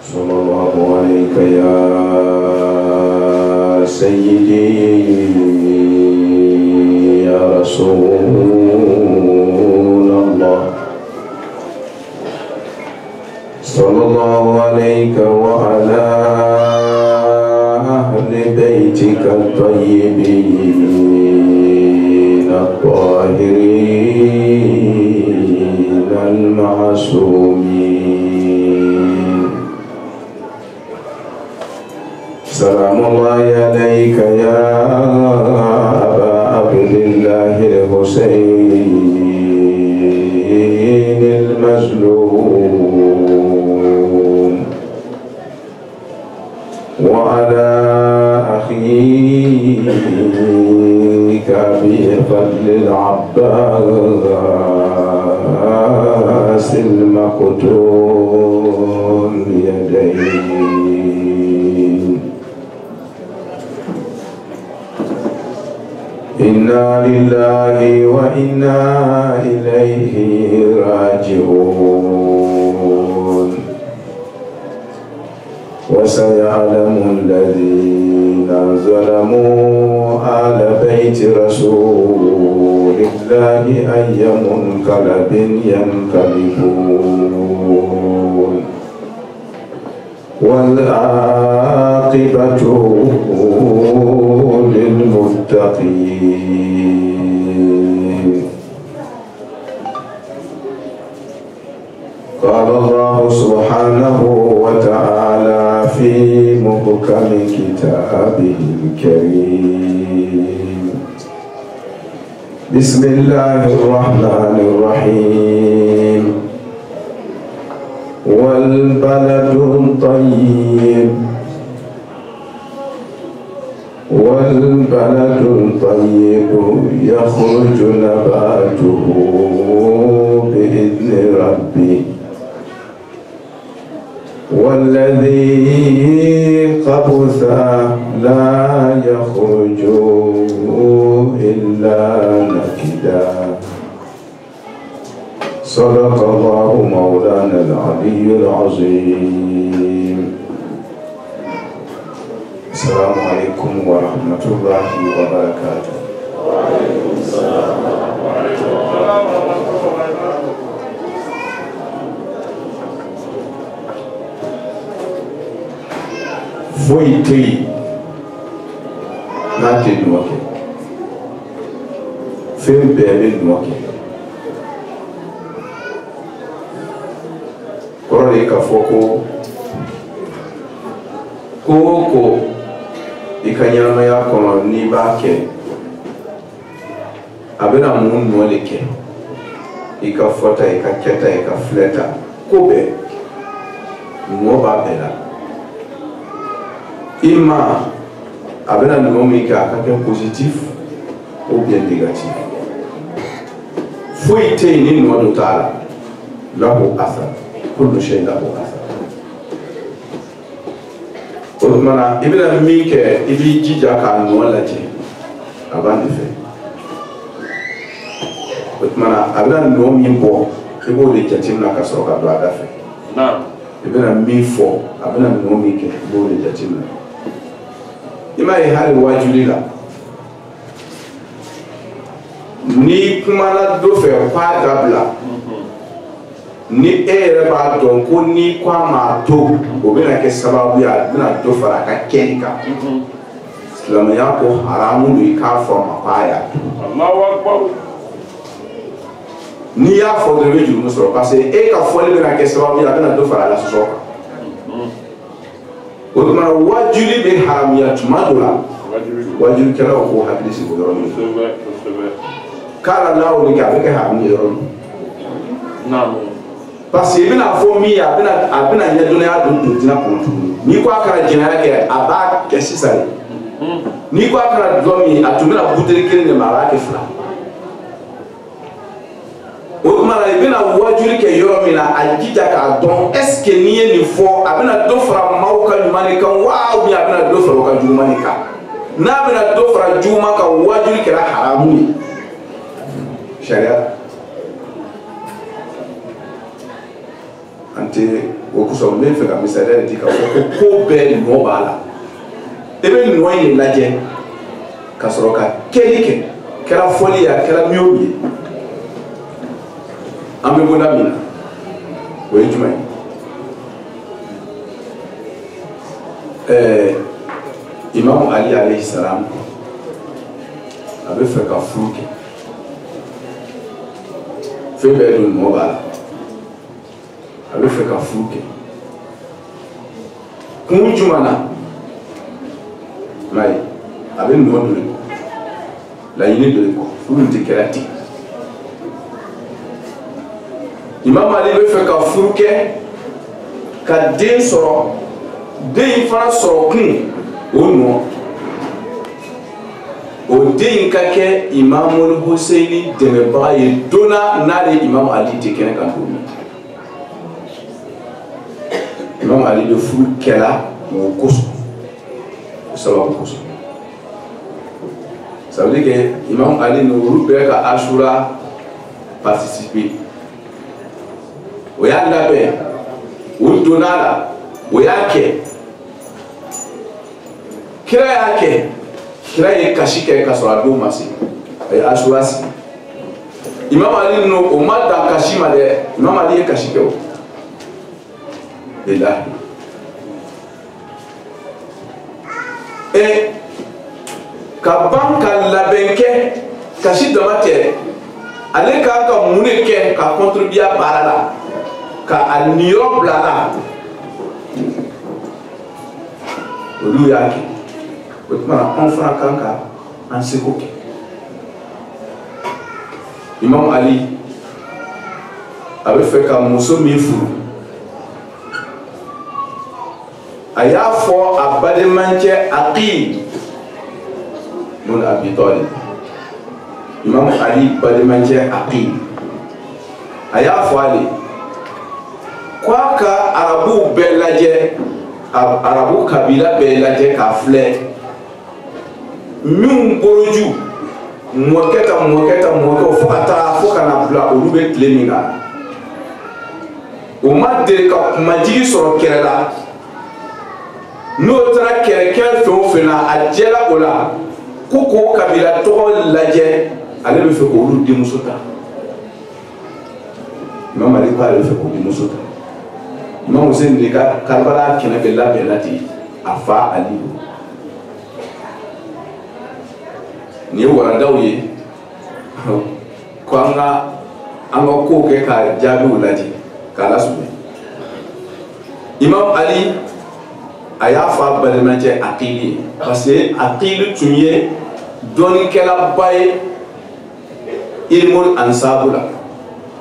صلى الله عليك يا سيدي يا رسول الله صلى الله عليك وعلى أهل بيتك الطيبين الطاهرين المعصومين سلام الله عليك يا أبا عبد الله الحسين المظلوم وعلى أخيك أبي فضل العباس المقتول يدين إنا لله وإنا إليه راجعون وسيعلم الذين ظلموا آل بيت رسول الله أي منقلب ينقلبون والعاقبة للمتقين قال الله سبحانه وتعالى في محكم كتابه الكريم بسم الله الرحمن الرحيم والبلد الطيب يخرج نباته بإذن ربه والذي خبث لا يخرج إلا نكدا صدق الله مولانا العلي العظيم السلام عليكم ورحمة الله وبركاته. وعليكم السلام ورحمة الله وبركاته. foyi tɛ yen n'a tɛ ɲuman kɛ fɛn bɛɛ bɛ ɲuman kɛ kɔrɔ de ye k'a fɔ ko o ko i ka ɲɛnamaya kɔnɔ n'i b'a kɛ a bɛna mun ɲuman de kɛ i ka fɔta i ka kɛta i ka filɛta ko bɛɛ ɲuman b'a bɛɛ la. Ima a bɛna ɲuman min kɛ a ka kɛ positif ou bien négatif foyi tɛ yen ni ɲuman dɔ t'a la lahu athar kullu shay lahu athar o tumana i bɛna min kɛ i b'i jija k'a ɲuman lajɛ a b'a de fɛ o tumana a bɛna ɲuman min bɔ i b'o de jateminɛ ka sɔrɔ ka don a da fɛ i bɛna min fɔ a bɛna ɲuman min kɛ i b'o de jateminɛ. Ima ye hali wajuli la ni kumana dɔ fɛ k'a dabila ni e yɛrɛ b'a dɔn ko ni ko a ma to o bɛna kɛ sababu ye a bɛna dɔ fara a ka kɛli kan silamɛya ko haramu don i k'a fɔ a ma k'a y'a to n'i y'a fɔ dɔrɔn i bɛ jurumu sɔrɔ parce que e ka fɔli bɛna kɛ sababu ye a bɛna dɔ fara a la sɔsɔ kan. O tumana wajuli bɛ haramuya tuma dɔ la wajulikɛlaw k'o hakili sigi o yɔrɔ min k'ala n'a y'o de kɛ a bɛ kɛ haramu ye yɔrɔ min parce que i bɛna fɔ min ye a bɛna ɲɛdɔnniya don diinɛ kɔnɔ tuguni n'i ko a kana jɛnɛya kɛ a b'a kɛ sisan de n'i ko a kana dɔn min a tun bɛna buteli kelen de ma a b'a kɛ fila o tumana i bɛna wajuli kɛ yɔrɔ min na a jija k'a dɔn est ce que n'i ye nin fɔ a bɛna dɔ fara maaw ka ɲuman de kan wa ou bien a bɛna dɔ fara u ka juguman de kan n'a bɛna dɔ fara juguman kan wajuli kɛra haramu ye sariya ante o kuso me fe ka misale di ka ko be no bala e be no yin laje ka soro ka kelike kala foli ya kala miobi ambe bona mina o ejuma Imam Ali alayhi salam avait fait qu'à fouquer fait belle une mobile avait fait qu'à fouquer pour Jumana mais avec une bonne la ligne de l'école pour une déclaration Imam Ali avait fait qu'à fouquer qu'à deux sorts deux frères sortent au nom o den ka kɛ Imamul Husseini dɛmɛbaga ye donna n'ale Imam Ali tɛ kɛnɛ kan don min Imam Ali bɛ furu kɛla o kosɔn o sababu kosɔn ça veut dire que Imam Ali ni olu bɛɛ ka Ashura participer o y'a labɛn o donna la o y'a kɛ kira y'a kɛ kira ye kasi kɛ ka sɔrɔ a don ma se a ye Ashura sigi Imam Ali ninnu o ma dan kasi ma dɛ Imam Ali ye kasi kɛ o bilahi ka ban ka labɛn kɛ kasi dama tɛ ale k'a ka mun de kɛ ka contribuer a baara la ka a niyɔrɔ bila a la olu y'a kɛ o tuma anw fana kan ka an seko kɛ Imam Ali a bɛ fɛ ka muso min furu a y'a fɔ a balimancɛ Aqil mun Abi Talib Imam Ali balimancɛ Aqil a y'a fɔ ale ko a ka arabuw bɛɛ lajɛ arabu kabila bɛɛ lajɛ k'a filɛ min boroju mɔkɛ ta fo ka taa fo ka na bila olu bɛ tile min kan o ma deli ka kumajigi sɔrɔ kɛlɛ la n'o taara kɛlɛkɛ fɛn o fɛn na a jɛla o la ko k'o kabila tɔgɔ lajɛ ale bɛ fɛ k'olu denmuso ta Imam Ali ko ale bɛ fɛ k'o denmuso ta Imam Hussein de ka Karbala kɛnɛ bɛ labɛn la ten a fa Ali ni waradaw ye ko an ka ko kɛ ka jaabiw lajɛ k'a lasubɛ Imam Ali a y'a fɔ a balimancɛ Aqil ye parce que Aqil tun ye dɔnnikɛlaba ye ilmul ansabu la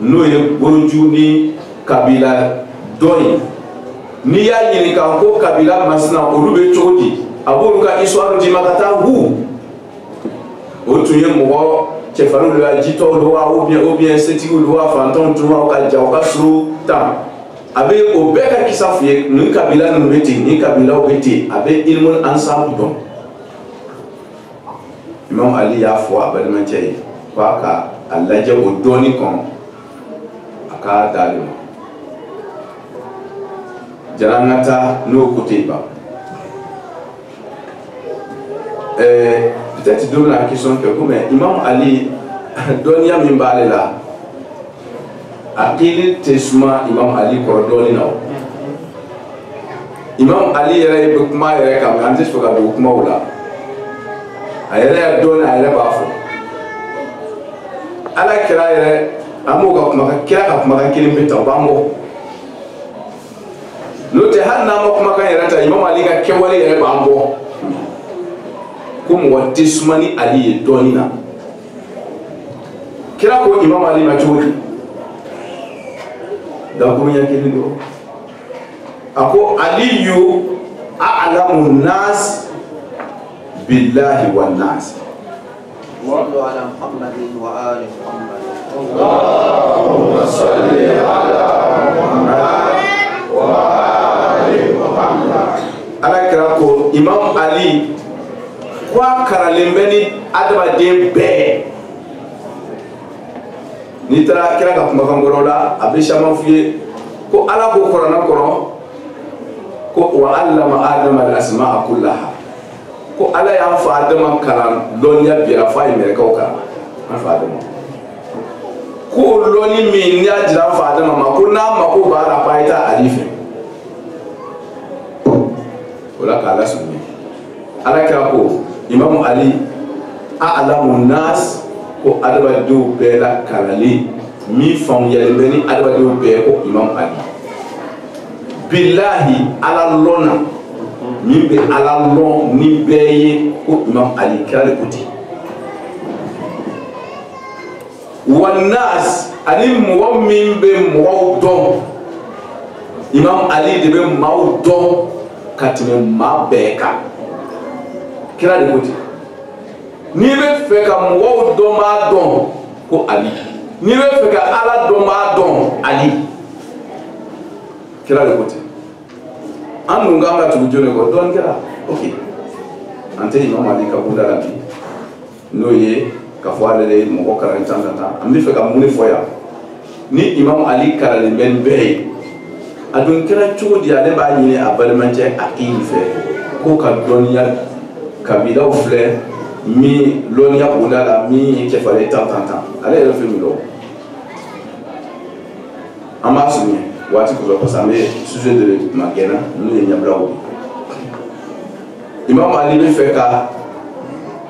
n'o ye boroju ni kabila dɔ ye n'i y'a ɲininka ko kabila masina olu bɛ cogo di a b'olu ka histoire d'i ma ka taa hu o tun ye mɔgɔ cɛfarinw de la jitɔw don wa ou bien setigiw don wa fantanw tun wa ka ja o ka suru tan a bɛ o bɛɛ ka kisa f'i ye nin kabila ninnu bɛ ten nin kabilaw bɛ ten a bɛ ilmul ansabu dɔn Imam Ali y'a fɔ a balimancɛ ye ko a ka a lajɛ o dɔɔni kɔnɔ a k'a d'ale ma jara an ka taa n'o ko tɛ ban peut-être dɔ bɛna question kɛ ko mais Imam Ali dɔnniya min b'ale la Aqil tɛ suma Imam Ali kɔrɔ dɔɔni na o Imam Ali yɛrɛ bɛ kuma yɛrɛ kan an tɛ fɛ ka don kumaw la a yɛrɛ y'a dɔn a yɛrɛ b'a fɔ Ala kira yɛrɛ an b'o ka kumakan kira ka kumakan kelen bɛ ta o b'an bɔ n'o tɛ hali n'an ma kumakan yɛrɛ ta Imam Ali ka kɛwale yɛrɛ b'an bɔ ko mɔgɔ tɛ suma ni Ali ye dɔɔni na kira ko Imam Ali ma cogo di dakurunya kelen don a ko Aliyu a'lamu nas billahi wan nas sallu ala Muhammadin wa ali Muhammad Allahumma salli ala Muhammad wa ali Muhammad ala kira ko Imam Ali ko a karalen bɛ ni adamaden bɛɛ n'i taara kira ka kumakan kɔrɔ la a bɛ caman f'i ye ko ala ko korana koro ko wa allama adama al-asma'a kullaha ko ala ya fa adama kalan lonya biya fa imere ka ka fa adama ko loni min ya jira fa adama ma ko na ma ko bara pa ita alife wala ka ala sunni ala ka ko imam ali a'lamu nas ko adaba do bela kalali mi fam yelbeni adaba do be ko imam ali billahi ala lona mi be ala lon ni beye ko imam ali kala kuti wan nas ali mu'min be mu'awdon imam ali de be mawdon katime mabeka kala kuti ni be fe ka mu'awdon ma don ko ali ni be fe ka ala don ma don ali kila le côté anu nganga tujone ko don kila ok ante imam ali ka bunda la bi no ye ka fo ale mo ko kala tanta ambi fe ka muni foya ni imam ali kala le men be adun kila chodi ale ba nyine abalmanje akili fe ko ka donia kabila ofle mi lonia bunda la mi ke fale tanta ale le fe mi lo amasumi wati ko ko samé sujet de magena nous y nyablawo imam ali be feka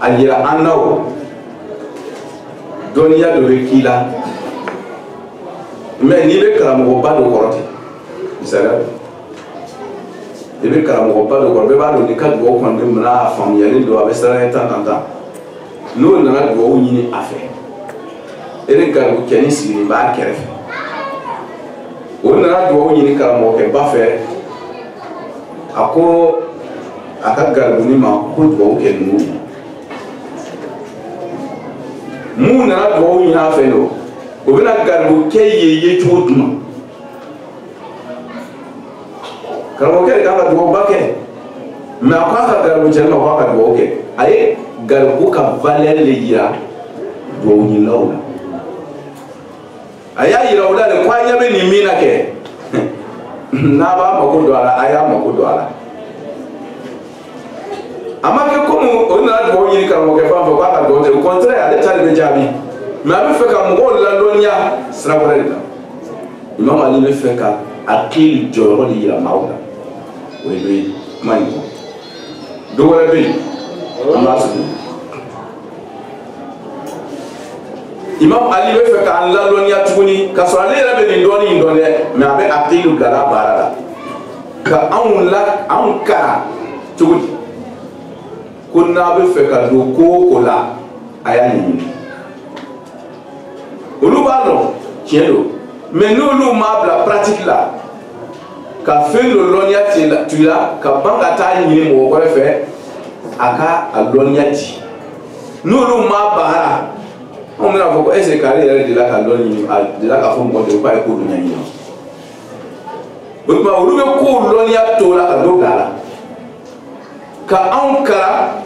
alira annawo doniya do rekila mais ni be karamo ba do koroti misala be karamo ba do korbe ba do ni ka do ko ndem na famille do abe sara tanta no na do nyini afe ere garu keni siri ba kerefe on a do nyini karamo ke bafe ako aka galbuni ma ko do ke nu mu na do nyina fe no o bina galbu ke ye chotuma karamo ke ka do bake ma ka galbu je ma ka do ke ay galbu ka valeur le yira do nyina launa aya yira wala le kwa nyabe ni mina ke na ba makodo ala aya makodo ala amake komu ona do yiri ka mo ke fa fa ka do te au contraire ale tali be jabi mais abe fe ka mo la lonia sra wala la imam ali be fe ka akili joro li ya mawda we be mani do wala be amasu imam ali be fe ka la lonia tuguni ka so ale rabe ni ndoni ndone me abe akilu gala barada ka an la an ka tuguni kunna be fe ka do ko la aya ni olu ba no tielo mais nous nous ma la pratique là ka fe lo lonia ti la tu la ka banga ta ni mo ko fe aka a lonia ti nous nous ma bara on me la faut essayer carrière de la caloni de la ka fo mo de pa ko dunya ni o ba olu be ko lonia to la ka do gala ka ankara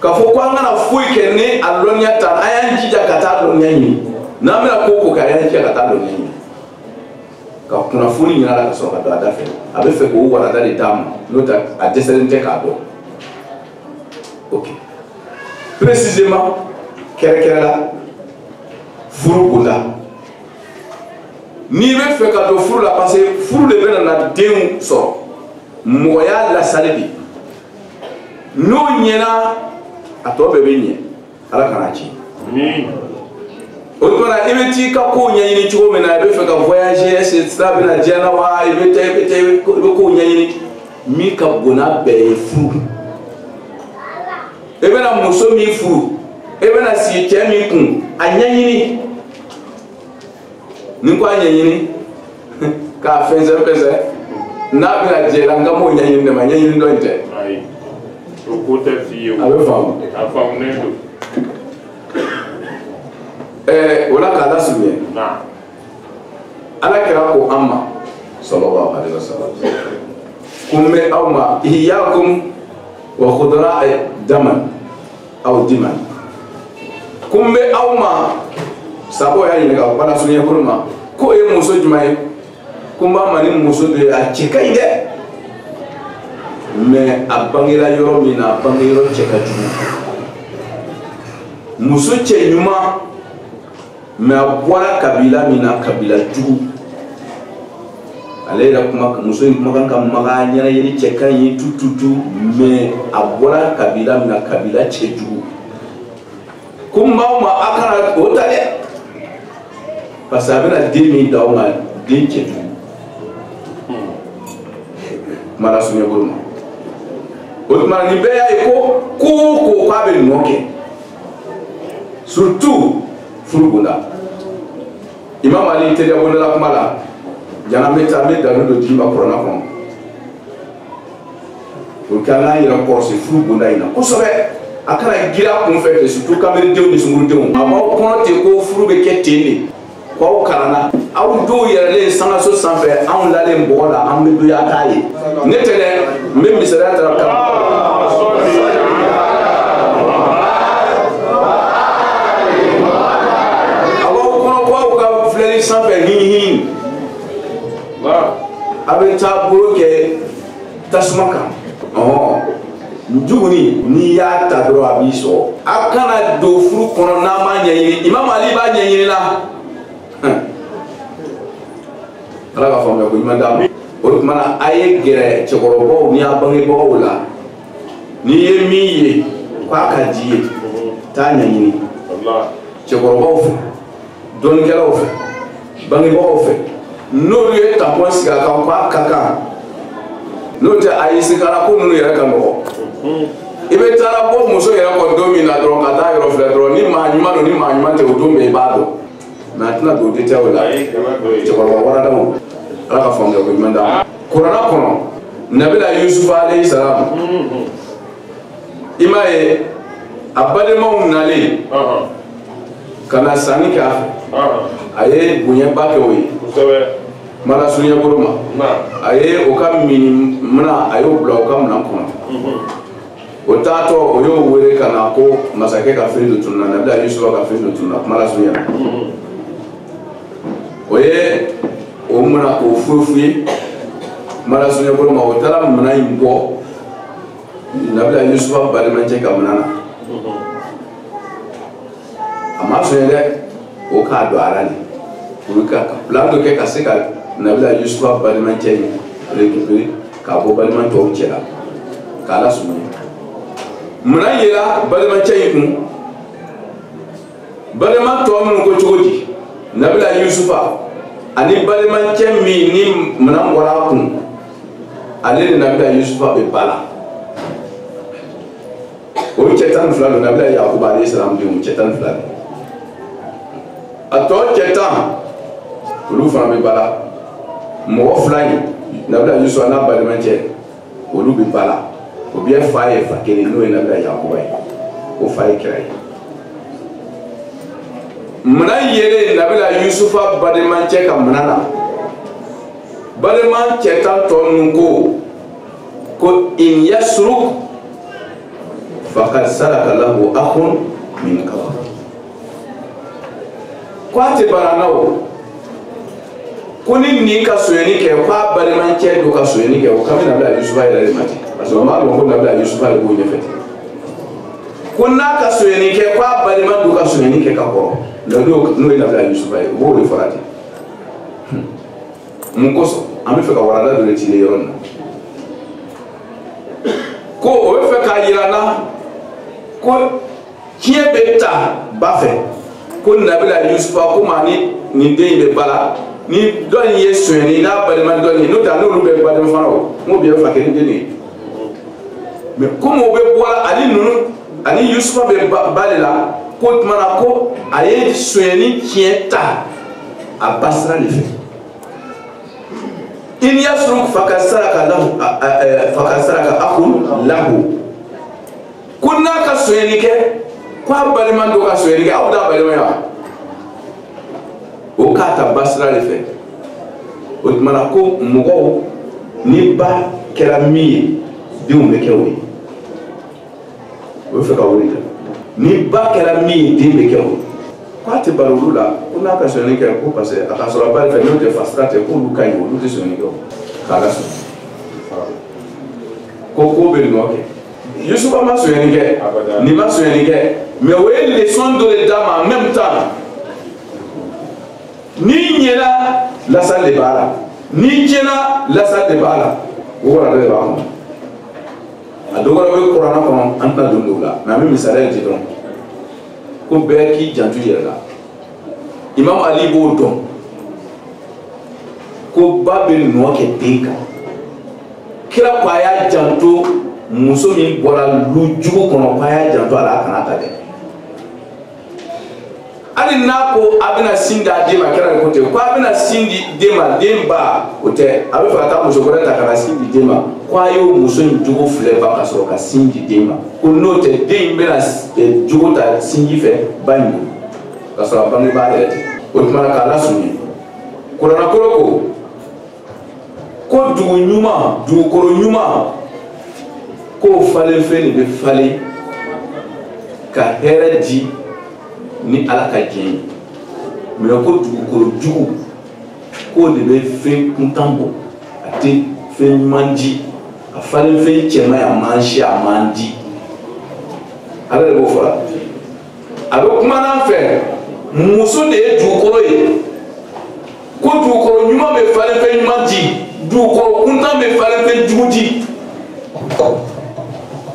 ka fo ko ngana fuy kenne a lonia tan ayan jija kata lonia ni na me la ko ka ayan jija kata lonia ni ka kuna funi ni ala ka so ka do ada fe abe fe ko wala da de dam no ta a descente ka do OK précisément kere la furu kunda ni be fe ka do furu la parce que furu le bena na dem so moya la salebi no nyena ato bebe nye ala kana chi o ko na imeti ka ko nyani ni chuo me na be fe ka voyager c'est ça bena jana wa ibete ko nyani mi ka bona be furu e bena muso mi furu e bena si temi kun anyanyini ni ko anyanyini ka feze na bena jela ngamo nyanyini ne manyanyini ndo nte ai o ko te fi o abe fam afam ne do wala ka da suye na ala kira ko amma sallallahu alaihi wasallam kumme awma iyakum wa khudra'a daman aw diman kumbe awma sabo ya ni ka bana sunya kurma ko e muso jumaye kuma mani muso de a cɛ ka ɲi dɛ mais a bangela yɔrɔ min na a bange yɔrɔ cɛ ka jugu muso cɛ ɲuman mais a bɔra kabila min na kabila jugu ale yɛrɛ kuma muso in kumakan ka maga ɲɛna yeli cɛ ka ɲi tututu mais a bɔra kabila min na kabila cɛ jugu ko n b'aw ma a kana o ta dɛ parce que a bɛna den min d'aw ma den cɛ jugu kuma la suɲɛ bolo ma o tuma nin bɛɛ y'a ye ko ko k'a bɛ nɔ kɛ surtout furu kunda Imam Ali teliya wolola kuma la jana bɛ taa n bɛ dalu dɔ d'i ma kuranna kɔnɔ o k'an k'an yɛrɛ kɔlɔsi furu kunda in na kosɛbɛ a kana gira kun fɛ de surtout kamelendenw ni sunkurudenw a b'aw kɔnɔ ten ko furu bɛ kɛ ten de k'aw kalanna aw dɔw yɛrɛlen sangaso sanfɛ anw lalen bɔgɔ la an bɛ don y'a t'a ye ne tɛ dɛ n bɛ misaliya ta ka sanfɛ hin a bɛ taa bolo kɛ tasuma kan juguni n'i y'a ta dɔrɔn a b'i sɔrɔ a kana don furu kɔnɔ n'a ma ɲɛɲini Imam Ali b'a ɲɛɲini la Ala ka faamuya ko ɲuman d'a ma o de kumana a ye gɛrɛ cɛkɔrɔbaw ni a bangebagaw la n'i ye min ye k'a ka di ye t'a ɲɛɲini cɛkɔrɔbaw fɛ dɔnnikɛlaw fɛ bangebagaw fɛ n'olu ye tampon sigi a kan k'a ka kan n'o tɛ a y'i sigi kana ko ninnu yɛrɛ ka nɔgɔ i bɛ taara bɔ muso yɛrɛ kɔ don min na dɔrɔn ka taa yɔrɔ filɛ dɔrɔn ni maa ɲuman don ni maa ɲuman tɛ o don bɛɛ i b'a dɔn mais a tɛna don détail o la cɛkɔrɔba waradaw Ala ka faamuya ko ɲuman d'a ma kuranna kɔnɔ Nabila Yusufa alayhi salam i m'a ye a balimaw nalen ka na sanni kɛ a fɛ a ye bonyaba kɛ o ye mala suɲɛ bolo ma a ye o ka mini mina a y'o bila o ka minan kɔnɔ o taatɔ o y'o wele ka na ko masakɛ ka fini dɔ tununna Nabila Yusufa ka fini dɔ tununna mala suɲɛ o ye o mina k'o furufu ye mala suɲɛ bolo ma o taara minan in bɔ Nabila Yusufa balimacɛ ka minan na a ma sɔn dɛ o k'a don ala ni o ka plan dɔ kɛ ka se ka Nabila Yusufa balimacɛ in récupérer k'a bɔ balima tɔw cɛ la k'a lasumaya munna yela balimacɛ in kun balima tɔw minnu ko cogo di Nabila Yusufa ani balimacɛ min ni minan bɔra a kun ale ni Nabila Yusufa bɛ ba la o cɛ 12 don Nabila Yakuba alayhi salam denw cɛ 12 a tɔ cɛ 10 olu fana bɛ ba la mɔgɔ 2 in Nabila Yusufa n'a balimacɛ olu bɛ ba la o bɛ fa ye fa kelen n'o ye Nabila Yakuba ye o fa ye kira ye munna yelen Nabila Yusufa balimacɛ ka minan na balima cɛ 10 tɔ ninnu ko in yasruk faqad saraka lahu akhun min qabl ko a tɛ barana o ko ni nin ka soɲɛni kɛ k'a balimacɛ do ka soɲɛni kɛ o ka bɛ Nabila Yusufa yɛrɛ de ma ten parce que o m'a dɔn ko Nabila Yusufa de b'o ɲɛfɛ ten ko n'a ka soɲɛni kɛ k'a balima do ka soɲɛni kɛ ka kɔrɔ n'o ye Nabila Yusufa ye o b'o de fara ten mun kosɔn an bɛ fɛ ka warada dɔ de ci yɔrɔ nin na ko o bɛ fɛ k'a yira n na ko tiɲɛ bɛ ta ba fɛ ko Nabila Yusufa ko maa ni nin den in bɛ ba la ni dɔ in ye soɲɛni n'a balima dɔ in ye n'o tɛ n'olu bɛ balima fana o n'o bɛ fa kelen den ye mais comme o bɛ bɔ la ani ninnu ani Yusufa bɛ ba de la ko tuma na ko a ye soɲɛni tiɲɛ ta a ba sira de fɛ in yasruk faqad saraka lahu faqad saraka akhun lahu ko n'a ka soɲɛni kɛ ko a balima dɔ ka soɲɛni kɛ aw t'a balima ye wa o k'a ta ba sira de fɛ o tuma na ko mɔgɔw ni ba kɛra min ye denw bɛ kɛ o ye o bɛ fɛ ka wuli ni ba kɛra min ye den bɛ kɛ o Quoi te barou là? On a qu'à sonner qu'un coup parce que à la soirée pas faire de fastrate pour nous cailler nous te sonner quoi. Kalas. Koko Benoît. Je suis pas ma sonner ni ma sonner mais ouais les sons de les dames en même temps. Ni nyela la salle de bala. Ni nyela la salle de bala. Voilà le bala. Alors le Coran comme en train de nous là. Mais même ça là dit donc. Ko bɛɛ k'i janto i yɛrɛ la Imam Ali b'o dɔn ko ba bɛ nɔ kɛ den kan kira ko a y'a janto muso min bɔra lu jugu kɔnɔ ko a y'a janto a la a kana ta dɛ hali n'a ko a bɛna sin di a den ma kira de ko ten ko a bɛna sin di den ma den ba o tɛ a bɛ fɛ ka taa muso wɛrɛ ta ka na sin di den ma ko a y'o muso in jogo filɛ ba ka sɔrɔ ka sin di den ma ko n'o tɛ den in bɛna jogo ta sinji fɛ ba in bolo ka sɔrɔ a bangebaa yɛrɛ tɛ o tuma na k'a lasurunya kuranakolo ko dugu ɲuman dugukolo ɲuman k'o falenfɛn de bɛ falen ka hɛrɛ di ni Ala ka diɲɛ ye mais ko dugukolo jugu k'o de bɛ fɛn kuntan bɔ a tɛ fɛn ɲuman di a falenfɛn cɛman a man si a man di Ala de b'o fɔ la a bɛ kuma n'an fɛ muso de ye dugukolo ye ko dugukolo ɲuman bɛ falenfɛn ɲuman di dugukolo kuntan bɛ falenfɛn jugu di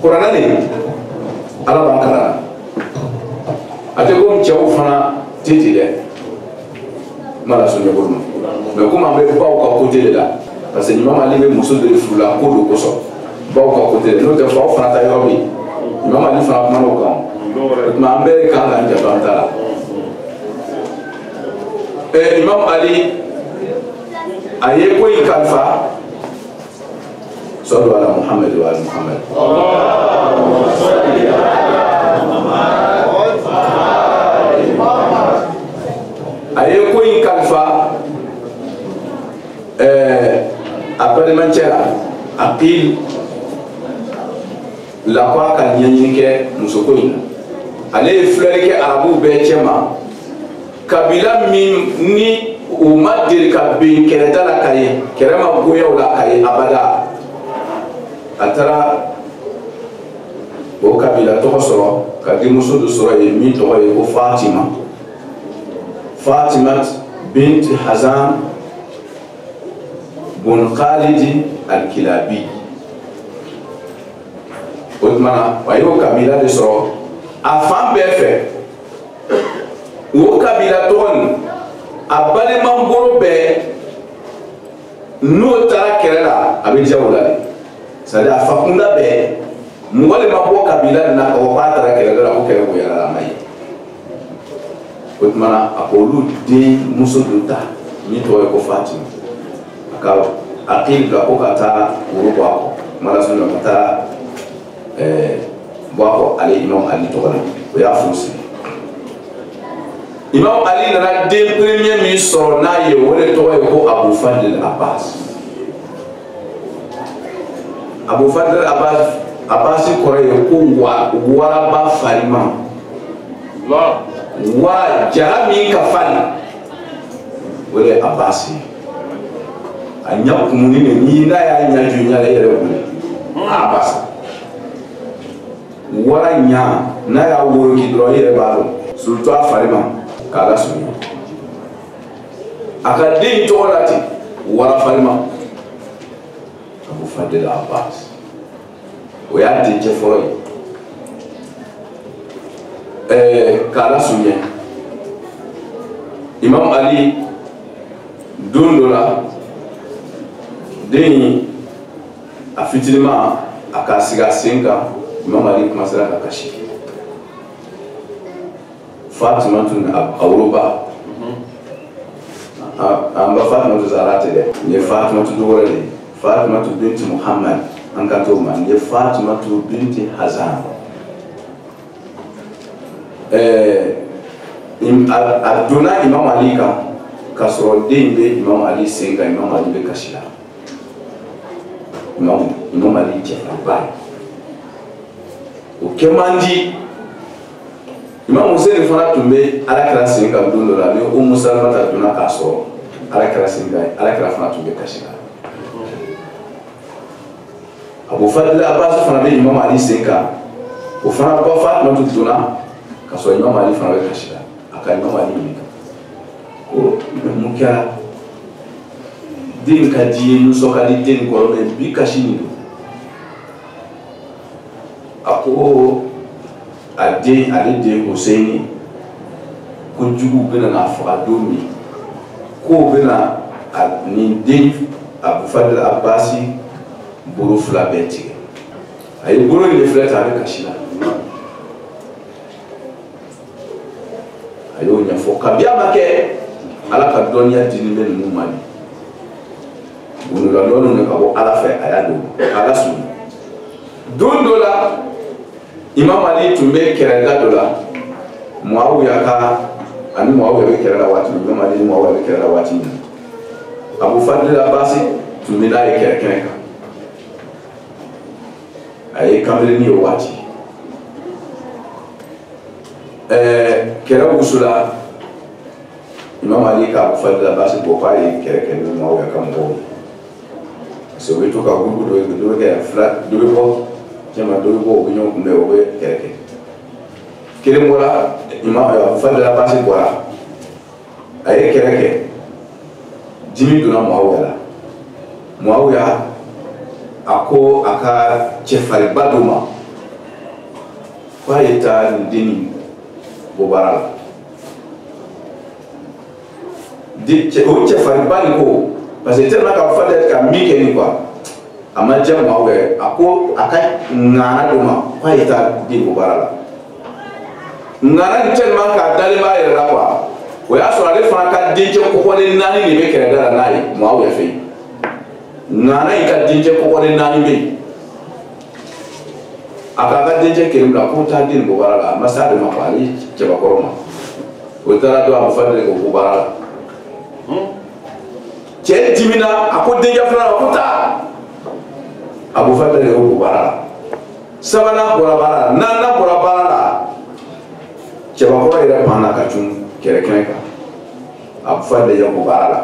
kuranɛ de Ala b'an kalan a tɛ komi cɛw fana tɛ ten dɛ kuma la sɔn ɲɛbɔ ma mais komi an bɛ baw ka côté de la parce que Imam Ali bɛ muso de furu la ko do kosɔn baw ka côté de n'o tɛ faw fana ta yɔrɔ bɛ yen Imam Ali fana kuma n'o kan o tuma an bɛɛ de kan k'an janto an ta la Imam Ali a ye ko in kalifa sɔlu ala Muhammad wa ala Muhammad a ye ko in kalifa a balimancɛ la Aqil la ko a ka ɲɛɲini kɛ musoko in na ale ye filɛli kɛ arabu bɛɛ cɛ ma kabila min ni u ma deli ka ben kɛlɛda la ka ye kɛlɛ ma goya o la ka ye abada a taara o kabila tɔgɔ sɔrɔ ka denmuso dɔ sɔrɔ ye min tɔgɔ ye ko Fatima bint Hazam bun Khalid al-Kilabi o tuma a y'o kabila de sɔrɔ a fan bɛɛ fɛ o kabila tɔgɔ nin a balimabolo bɛɛ n'o taara kɛlɛ la a bɛ diya o la de c'est à dire a fakunda bɛɛ mɔgɔ de ma bɔ kabila nin na k'a taara kɛlɛ la ko kɛlɛ bonya la a ma ye o tuma na a ko olu den muso dɔ ta min tɔgɔ ye ko Fatima a ka Aqil bila ko ka taa woro bɔ a kɔ kuma la sɔnna ka taa bɔ a kɔ ale Imam Ali tɔgɔ la o y'a furu sigi Imam Ali nana den premier min sɔrɔ n'a ye o de tɔgɔ ye ko Abu Fadl Abbas Abu Fadl Abbas kɔrɔ ye ko waraba farima wara jara min ka farin o de ye Abbas ye a ɲɛ kumuni de ni n'a y'a ɲɛ jo ɲɛ la i yɛrɛ wuli Abbas wara ɲa n'a y'a woroki dɔrɔn i yɛrɛ b'a dɔn surtout a farima k'a lasurunya a ka den tɔgɔ la ten wara farima Abu Fadl Abbas o y'a dencɛ fɔlɔ ye k'a lasurunya Imam Ali don dɔ la den in a fitinima a k'a sigi a sen kan Imam Ali commencera ka kasi Fatima tun a woloba an ba Fatima tu Zahra tɛ dɛ nin ye Fatima tu dɔgɔrɛ de ye Fatima tu binti Muhammad an ka t'o ma nin ye Fatima tu binti Hazan a donna Imam Ali kan k'a sɔrɔ den bɛ Imam Ali sen kan Imam Ali bɛ kasi la Imam Ali cɛfaraba ye o kɛ man di Imam Hussein fana tun bɛ Alakira sen kan don dɔ la ni Umu Salamata donna k'a sɔrɔ Alakira sen kan Alakira fana tun bɛ kasi la. Abu Fadl Abbas fana bɛ Imam Ali sen kan o fana ba Fatimatu donna k'a sɔrɔ Imam Ali fana bɛ kasi la a ka Imam Ali ɲininka ko mun kɛra den ka di ye nisɔn ka di den kɔrɔ mɛ bi kasi nin don a ko a den ale den Hussein ko jugu bɛna n'a faga don min k'o bɛna nin den Abu Fadl Abbas bolo fila bɛɛ tigɛ a ye bolo in filɛ ta a bɛ kasi la a y'o ɲɛfɔ kabi a ma kɛ Ala ka dɔnniya dini bɛ ninnu ma gunula dɔɔninw ka bɔ Ala fɛ a y'a don Ala sɔnna don dɔ la Imam Ali tun bɛ kɛrɛda dɔ la Muawiya ka ani Muawiya bɛ kɛrɛ la waati min Imam Ali ni Muawiya bɛ kɛrɛ la waati min Abu Fadl Abbas tun bɛ n'a ye kɛrɛ kɛnɛ kan a ye kamalen ni o waati kɛrɛ wusula Imam Ali ka Abu Fadl Abbas bɔ k'a ye kɛrɛ kɛ ni Muawiya ka mɔgɔw parce que o bɛ to ka gurupu dɔ kɛ fila dɔ bɛ bɔ cɛman dɔ bɛ bɔ o bɛ ɲɔgɔn kunbɛn o bɛ kɛrɛ kɛ kelen bɔra Imam Abu Fadl Abbas bɔra a ye kɛrɛ kɛ dimi donna Muawiya la Muawiya a ko a ka cɛfarinba dɔ ma k'a ye taa nin den nin bɔ baara la o cɛfarinba nin ko parce que tellement ka Fadl ka min kɛ nin quoi a ma diya Muawiya a ko a ka ŋana dɔ ma k'a ye taa den bɔ baara la ŋana nin tellement k'a dalen b'a yɛrɛ la quoi o y'a sɔrɔ ale fana ka dencɛ kɔkɔlen 4 de bɛ kɛrɛda la n'a ye Muawiya fɛ yen ŋana in ka dencɛ kɔkɔlen 4 bɛ yen a k'a ka dencɛ kelen bila k'o taa den bɔ baara la a ma s'a de ma quoi ale cɛbakɔrɔ ma o taara don Abu Fadl ko bɔ baara la cɛ dimina a ko denkɛ filanan ko taa Abu Fadl ko bɔ baara la sabanan bɔra baara la naaninan bɔra baara la cɛbakɔrɔ yɛrɛ banna ka cun kɛrɛ kɛnɛ kan Abu Fadl ye bɔ baara la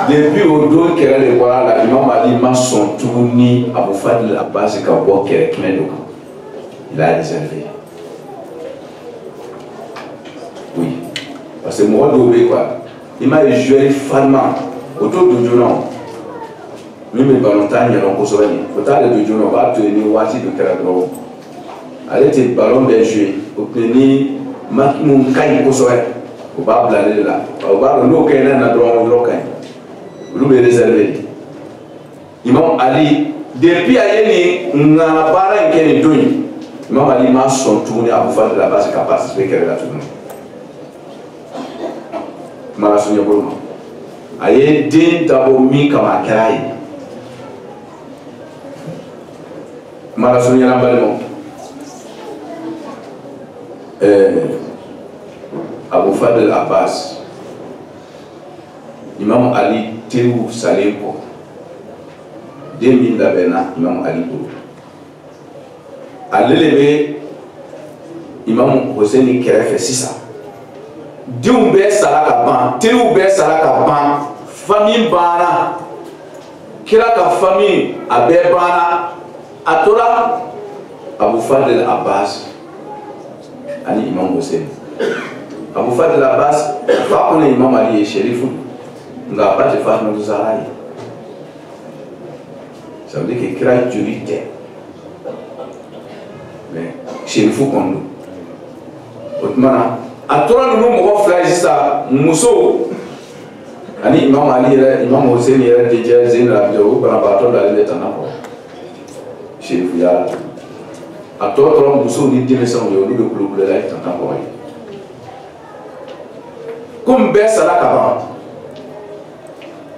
depuis o don kɛrɛ de bɔra la Imam Ali ma sɔn tuguni Abu Fadl Abbas ka bɔ kɛrɛ kɛnɛ dɔ kan il a réservé oui parce que mɔgɔ dɔw bɛ quoi i m'a ye joueur faroulant o t'o don joona o min bɛ balontan ɲɛdɔn kosɛbɛ nin o t'ale don joona o b'a to yen ni waati dɔ kɛra dɔrɔn ale tɛ ballon bɛ jouer o tun ni maki mun ka ɲi kosɛbɛ o b'a bila ale de la o b'a dɔn n'o kɛ ne na dɔrɔn yɔrɔ ka ɲi olu bɛ réservé Imam Ali depuis a ye nin ŋana baara in kɛ nin don in Imam Ali ma sɔn tuguni Abu Fadl Abbas ka participer kɛrɛ la tuguni kuma la suɲɛ bolo ma a ye den dabɔ min kama a kɛra a ye kuma la suɲɛ la balimaw Abu Fadl Abbas Imam Ali teriw salen kɔ den min labɛnna Imam Ali bolo ale de bɛ Imam Hussein kɛrɛfɛ sisan denw bɛɛ sara ka ban teriw bɛɛ sara ka ban famille banna kira ka famille a bɛɛ banna a tora Abu Fadl Abbas ani Imam Hussein Abu Fadl Abbas fa kɔnɔ Imam Ali ye sherifu nka a ba tɛ Fatumata Zahra ye ça veut dire que kira joli tɛ mais sherifu kɔni don o tuma na a tora ninnu mɔgɔ fila ye sisan muso ani Imam Ali yɛrɛ Imam Hussein yɛrɛ dencɛ Zeynal Abidin o banabagatɔ dalen bɛ tana kɔrɔ sherifuya la a tɔ tora musow ni denmisɛnw ye olu bɛ kulokulela ye tana kɔrɔ ye komi bɛɛ sara ka ban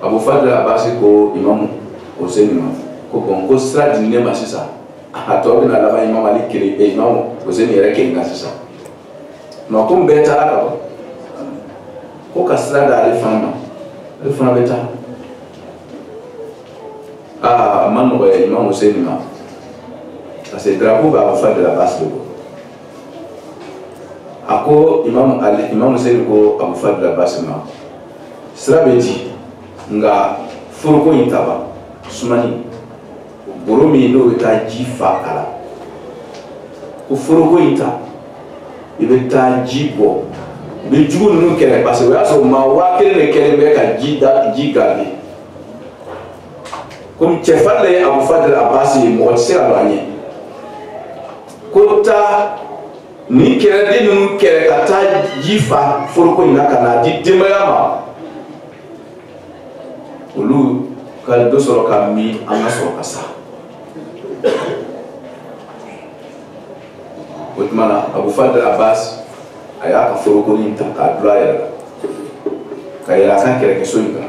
Abu Fadl Abbas ko Imam Hussein ma ko bon ko sira di ne ma sisan a tɔ bɛna laban Imam Ali kelen Imam Hussein yɛrɛ kelen kan sisan non komi bɛɛ taara ka ban ko ka sira da ale fana ma ale fana bɛ taa ah man ko Imam Hussein ma parce que drapeau ba fa de la base de ako Imam Hussein ko Abu Fadl Abbas ma sira be di nga furko intaba sumani boromi no ta ji fa kala ko furko inta ibe ta ji bo be jugu nu kere parce que yaso ma wa kere ne kere be ka ji da ji gabe comme chefale Abu Fadl Abbas mo sira do anye ko ta ni kere de nu kere ka ta ji fa furko ina kana di demayama olu ka do soro ka mi anga soro ka sa otmana Abu Fadl Abbas aya ka furko ni ta ka dula ya ka ira kan kere ke soyga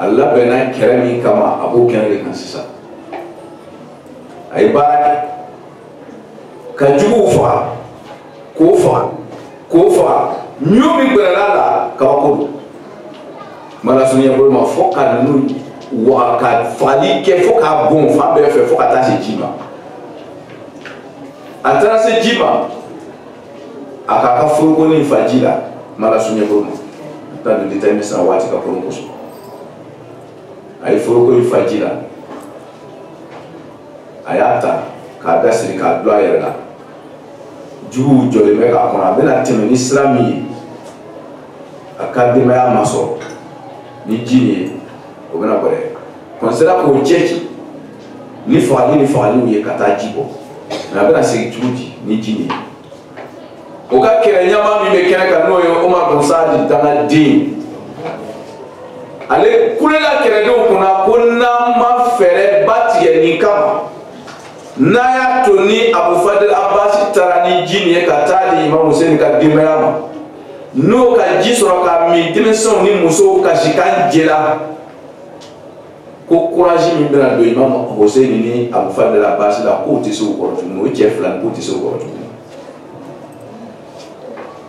Allah bena kere mi kama abu kere kan sisa ay baraka ka jugu fa ko fa nyomi berala ka ko mala sunya bo ma foka nu wa ka fali ke foka bon fa be fe foka ta se jiba atara se jiba aka ka furko ni fajila mala sunya bo ta de détail mais ça wati ka ko ko ay furko ni fajila ayata ka dasri ka dua yera juu jole me ka kona bena teme ni islami akadema ya maso ni jini o bena bore konsera ko jeji ni fali ye kata jibo na bena se juji ni jini o ka kere nyama mi be kere ka no yo Omar bin Saad dana din ale kulela kere do kuna kunna ma fere batiye ni kama naya toni Abu Fadl Abbas tarani jini ka tali Imam Hussein ka dimayama no ka jisoro ka mi dimension ni muso ka shikan jela ko courage mi bena do Imam Hussein ni Abu Fadl Abbas la ko ti so ko no chef la ko ti so ko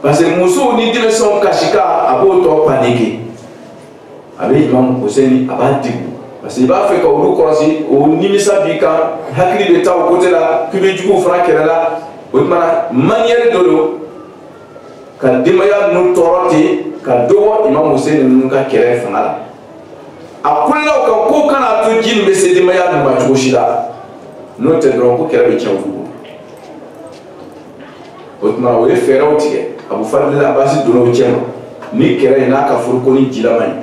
parce que muso ni dimension ka shika abo to panique abi Imam Hussein abadi parce que b'a fait que olu kɔrɔsi o nimisa bi kan hakili bɛ taa o côté la k'i bɛ jugu fana kɛlɛ la o tuma manière dɔ don ka denbaya ninnu tɔɔrɔ ten ka dɔgɔ Imam Hussein ninnu ka kɛlɛ fanga la a kulela o kan ko kana to ji nin bɛ se denbaya ninnu ma cogo si la n'o tɛ dɔrɔn ko kɛlɛ bɛ tiɲɛ o bolo o tuma o ye fɛɛrɛw tigɛ Abu Fadl Abbas donna o cɛ ma ni kɛlɛ in n'a ka foroko ni jilama ye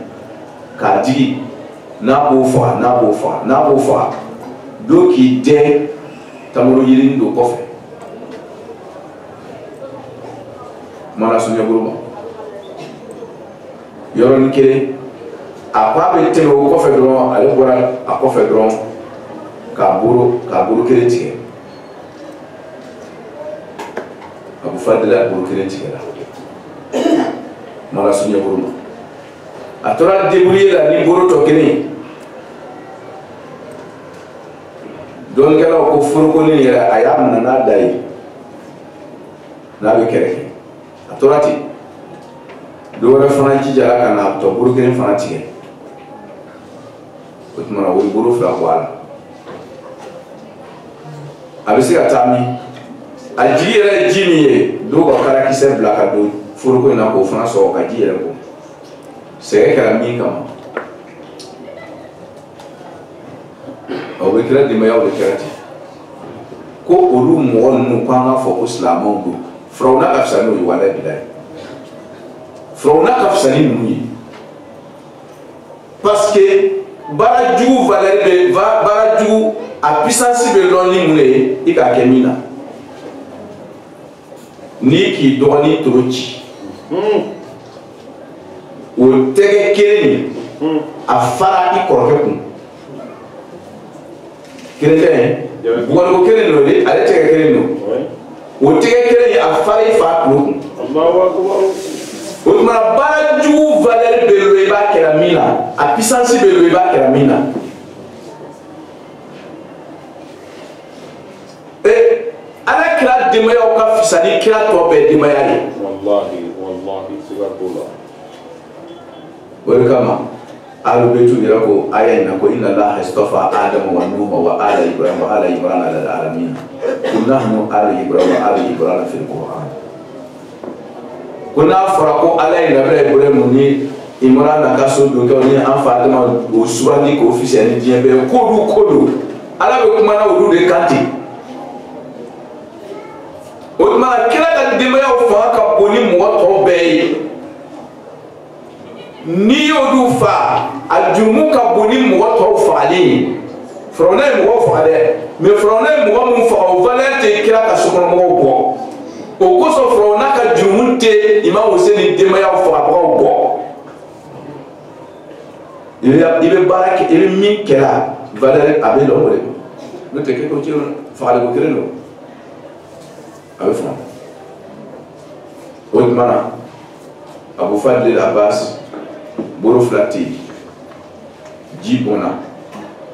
k'a digi. N'a b'o faga do k'i dɛn tamaro yirini do kɔfɛ mana sunya bolo ma yɔrɔnin kelen a ko a bɛ tɛmɛ o kɔfɛ dɔrɔn ale bɔra a kɔfɛ dɔrɔn k'a bolo kelen tigɛ Abu Fadl a bolo kelen tigɛra mana sunya bolo ma a tora débrouiller la ni bolo tɔ kelen dɔnkɛlaw ko foroko ni yɛrɛ a y'a minɛ n'a da ye n'a bɛ kɛrɛfɛ a tora ten dɔ wɛrɛ fana jijara ka na tɔ bolo kelen fana tigɛ o tuma na o ye bolo fila bɔ a la a bɛ se ka taa min a jigi yɛrɛ ye ji min ye dɔw ka karakisɛ bila ka don foroko in na k'o fana sɔgɔ ka ji yɛrɛ bɔ sɛgɛ kɛra min kama o bɛ kɛra denbayaw de kɛra ten ko olu mɔgɔ ninnu ko an ka fɔ ko silamɛw don furaw n'a ka fisa n'o ye walayi bilayi furaw n'a ka fisa ni ninnu ye parce que baarajugu valeur bɛ baarajugu a puissance bɛ lɔn ni mun de ye i k'a kɛ min na n'i k'i dɔgɔnin toro ci o tɛgɛ kelen a fara i kɔrɔkɛ kun kelen tɛ bugɔliko kelen don de ale tɛgɛ kelen don o tɛgɛ kelen a fara i fa kulo kun o tuma baarajugu valeur bɛ lo i b'a kɛra min na a puissance bɛ lo i b'a kɛra min na ala kira denbayaw ka fisa ni kira tɔ bɛɛ denbaya ye wallahi siga t'o la o de kama alu betu dira ko aya ina ko inna allaha istafa adama wa nuha wa ala ibrahim wa ala imran ala alamin kunahnu ala ibrahim wa ala imran fil qur'an kuna fara ko ala ina ibrahim ni imran na kaso do ko ni an fa adama o subandi ko officiel ni diembe kodu ala be kuma na odu de kanti o ma kila ka dimaya o fa ka boni mo to be ni yodu fa ajumu ka boni mo to fa ali frone mo fa de me frone mo mo fa o valente kila ka sukon mo bo o ko so frona ka jumunte ima o se ni dimaya o fa bo ibe baraki ibe min kela valere abe lo wole no te ke ko ci fa le ko kreno abe fa o mana Abu Fadl Abbas boro flati jibona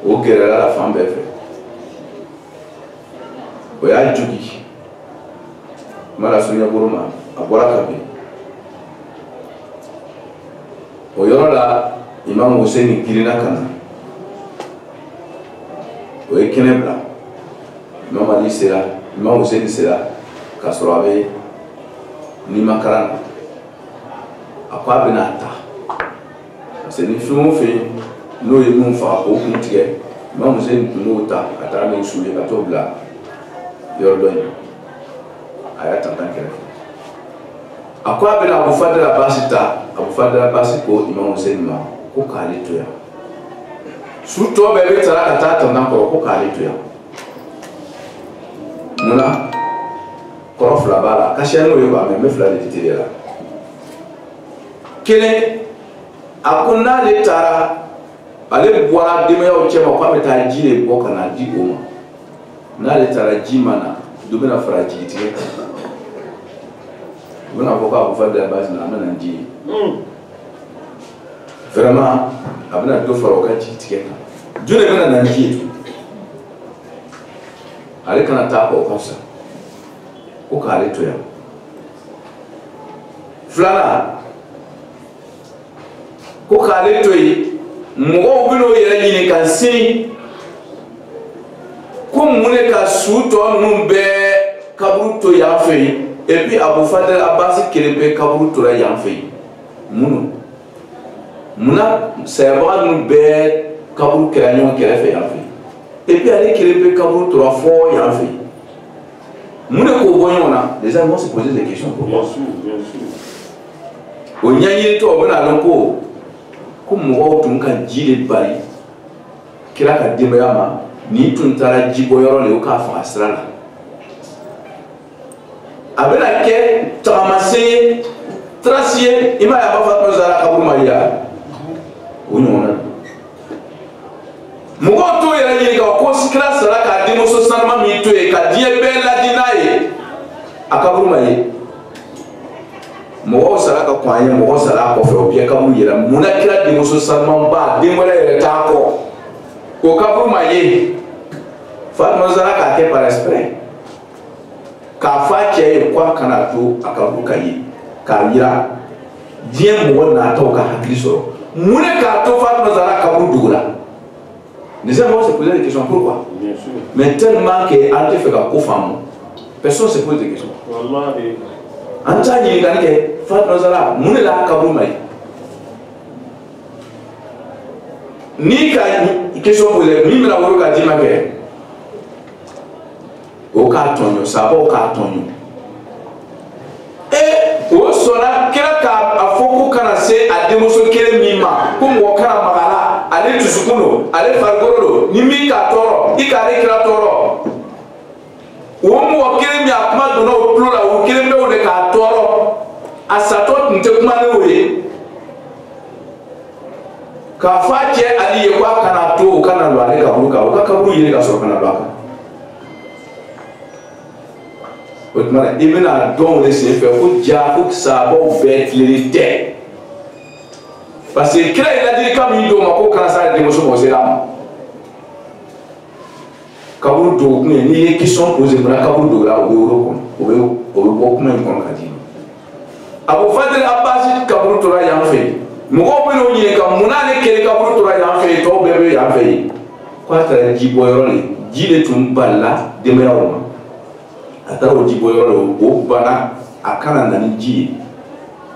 o gerera la femme befe o ya jugi mala sunya boroma abora kabe o yorola Imam Hussein kirina kana o ekenebla Imam Ali sera Imam Hussein sera kasrabe ni makarana akwa benata c'est ni fumo fe no ye mun fa ko kun tige Imam Hussein no ta atara me suye ka to bla yordo ni aya tantan kere akwa bena Abu Fadl Abbas ko Imam Hussein ma ko kale to ya suto be tara ka ta tan ko kale to ya muna korof la bala ka sheno yo ba me fla de tire la kele akuna le tara ale boara de me o chema kwa meta jile boka na di oma na le tara jimana dumena fragilité buna boka Abu Fadl Abbas na amana nji vraiment abna do faro ka jitike june bena na nji ale kana ta ko konsa ko kale to ya flana ko kale to yi mo bino yere nyine kan sini ko mune ka suto numbe kaburu to ya fe et puis Abu Fadl Abbas kelebe kaburu to ya fe muna seba numbe kaburu keranyo kelefe ya fe et puis aller kelebe kaburu to fo ya fe mune ko boyona les gens vont se poser des questions pour moi bien sûr o nyanyi to bana lonko ko mo tun kan jile bari kila ka dimbayama ni tun tara jibo yoro le ka fa asrala abena ke tamase tracie ima ya bafa to zara kabur maria unyona mo to yera ni ka ko sikra sara ka dimo so sanma mi to e ka die be la dinaye akabur maria mo sara ka kwanye mo sara ko fe obi ka mu yera munakira de muso salman ba de mo le ta ko ka bu maye fa mo sara ka ke par esprit ka fa ke ko kana to akabu kai ka yira die mo na to ka hakli so mune ka to fa mo sara ka bu dugula les gens vont se poser des questions pourquoi bien sûr mais tellement que ante fait ka ko fam personne se pose des questions wallahi anta ni kan ke Fatma Zara mune la kabru mai ni ka question posée mi me la woro ka dima ke o ka tonyo sabo ka tonyo e o sona kera ka afoko kana se ademoso kere mima ko mo kana magala ale tusukuno ale fargoro ni mi ka toro ikare kira toro o mo kere mi akuma do no plura o kere me o de ka toro asatot nte kuma ne oye ka fa ke ali ye kwa kana to kana lo ale ka buka o ka kaburu yele ka so kana baka o tuma ibina don le se fe ko ja ko sabo bet lirite parce que kira ila di kam yi do ma ko kana sa de mo so mo se la kaburu do ko ni ye question poser mona kaburu do la o euro ko o ko kuma ko ka di Abu Fadl Abbas kaburu tora ya fe mɔgɔw bɛ n'o ɲininka mun na ne kelen kaburu tora yan fɛ yen tɔw bɛɛ bɛ yan fɛ yen ko a taara ji bɔ yɔrɔ de ji de tun balila denbayaw ma a taara o ji bɔ yɔrɔ de o bana a kana na ni ji ye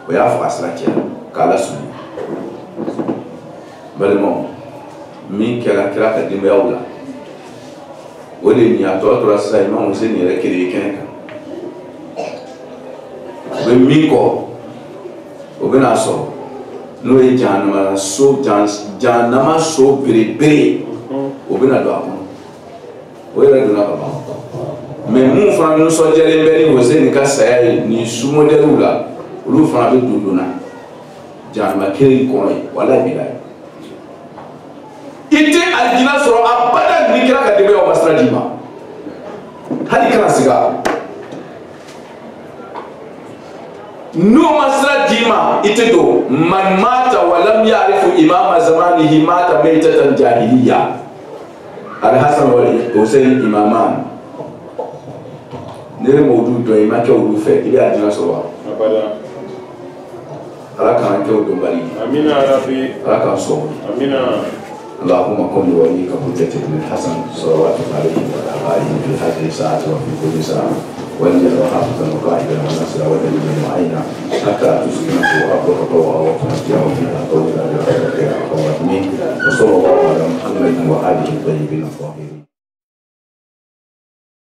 o y'a fɔ a sira cɛ k'a lasuni balimaw min kɛra kira ka denbayaw la o de ɲa tɔ tora sisan Imam Hussein yɛrɛ kelen ye kɛnɛ kan o bɛ min kɔ o bɛ n'a sɔrɔ n'o ye jahanama so belebele o bɛ na don a kɔnɔ o yɛrɛ donna ka ban mais mun fana nisɔndiyalen bɛ ni Hussein ka saya ye ni su modèles la olu fana bɛ donna jahanama kelen kɔnɔ ye walahi bilahi i tɛ alijinɛ sɔrɔ abada ni kira ka denbayaw ma sira d'i ma hali kana siga n'o ma sira d'i ma i tɛ don man mata wa lam ya'rifu imama zamanihi mata maytatan jahiliya Al-Hasan wal Hussein imaman ne ma olu dɔn i ma kɛ olu fɛ i bɛ alijinɛ sɔrɔ wa ala k'an kɛ o dɔnbali ye amina rabi ala k'an sɔn amina اللهم كن لوليك حجة بن الحسن صلوات عليه وعلى آله في هذه الساعة وفي كل ساعة واجعل حافظا وقائدا ونصرا ودليلا معينا حتى تسكنه ربك طوعا وتمتعه فيها طويلا برحمتك يا ارحم الراحمين وصلى الله على محمد وآله الطيبين الطاهرين